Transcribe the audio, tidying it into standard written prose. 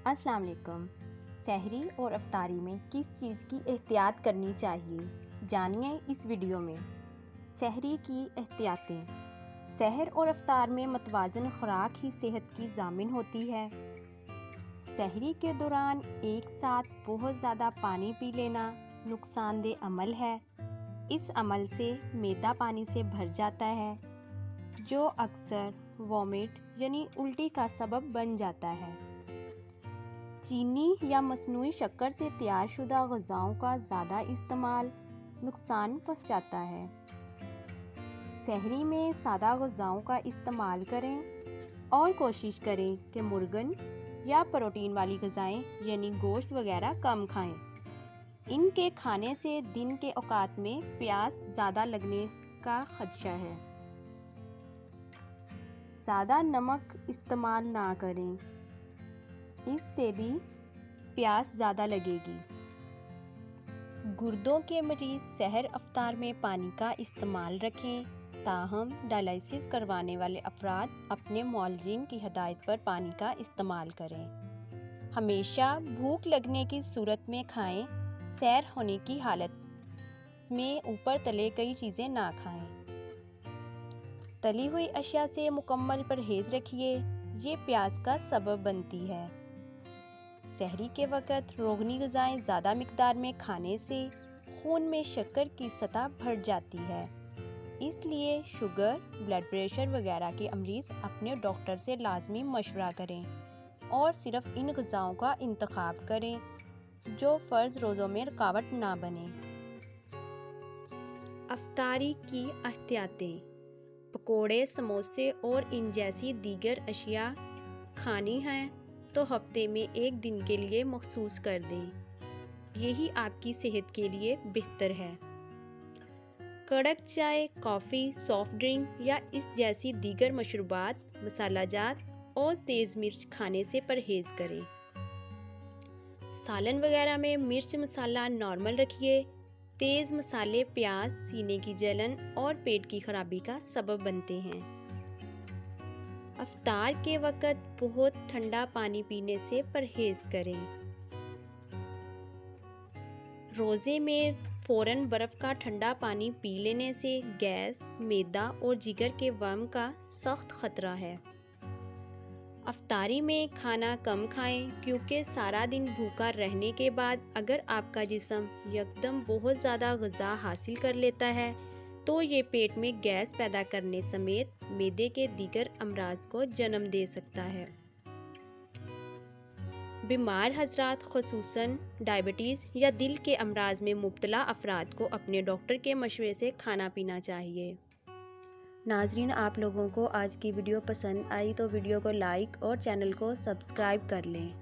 अस्सलाम वालेकुम। सहरी और अफ्तारी में किस चीज़ की एहतियात करनी चाहिए, जानिए इस वीडियो में। सहरी की एहतियातें। सहर और अफ्तार में मतवाज़न खुराक ही सेहत की ज़ामिन होती है। सहरी के दौरान एक साथ बहुत ज़्यादा पानी पी लेना नुकसानदेह अमल है। इस अमल से मैदा पानी से भर जाता है, जो अक्सर वॉमिट यानी उल्टी का सबब बन जाता है। चीनी या मसनूई शक्कर से तैयार शुदा ग़िज़ाओं का ज़्यादा इस्तेमाल नुकसान पहुंचाता है। सहरी में सादा ग़िज़ाओं का इस्तेमाल करें और कोशिश करें कि मुर्गन या प्रोटीन वाली ग़िज़ाएं यानी गोश्त वगैरह कम खाएं। इनके खाने से दिन के औकात में प्यास ज़्यादा लगने का खदशा है। ज़्यादा नमक इस्तेमाल ना करें, इससे भी प्यास ज़्यादा लगेगी। गुर्दों के मरीज़ सहर अफ्तार में पानी का इस्तेमाल रखें, ताहम डायलिसिस करवाने वाले अफराद अपने मुआलिजिन की हदायत पर पानी का इस्तेमाल करें। हमेशा भूख लगने की सूरत में खाएं। सैर होने की हालत में ऊपर तले कई चीज़ें ना खाएं। तली हुई अशिया से मुकम्मल परहेज़ रखिए, ये प्यास का सबब बनती है। सहरी के वक़्त रोगनी ग़िज़ाएं ज़्यादा मिक़दार में खाने से खून में शक्कर की सतह बढ़ जाती है, इसलिए शुगर, ब्लड प्रेशर वगैरह के मरीज़ अपने डॉक्टर से लाजमी मशवरा करें और सिर्फ इन ग़िज़ाओं का इंतखाब करें जो फ़र्ज़ रोज़ों में रुकावट ना बने। अफ्तारी की एहतियातें। पकोड़े, समोसे और इन जैसी दीगर अशिया खानी हैं तो हफ्ते में एक दिन के लिए मखसूस कर दें, यही आपकी सेहत के लिए बेहतर है। कड़क चाय, कॉफ़ी, सॉफ्ट ड्रिंक या इस जैसी दीगर मशरूबात, मसालाजात और तेज़ मिर्च खाने से परहेज़ करें। सालन वगैरह में मिर्च मसाला नॉर्मल रखिए। तेज़ मसाले प्यास, सीने की जलन और पेट की खराबी का सबब बनते हैं। अफ्तार के वक़्त बहुत ठंडा पानी पीने से परहेज़ करें। रोज़े में फ़ौरन बर्फ़ का ठंडा पानी पी लेने से गैस, मैदा और जिगर के वर्म का सख्त ख़तरा है। अफ्तारी में खाना कम खाएं, क्योंकि सारा दिन भूखा रहने के बाद अगर आपका जिस्म यकदम बहुत ज़्यादा ग़िज़ा हासिल कर लेता है तो ये पेट में गैस पैदा करने समेत मैदे के दीगर अमराज को जन्म दे सकता है। बीमार हज़रात, ख़ुसूसन डायबिटीज़ या दिल के अमराज में मुब्तला अफराद को अपने डॉक्टर के मशवरे से खाना पीना चाहिए। नाज़रीन, आप लोगों को आज की वीडियो पसंद आई तो वीडियो को लाइक और चैनल को सब्सक्राइब कर लें।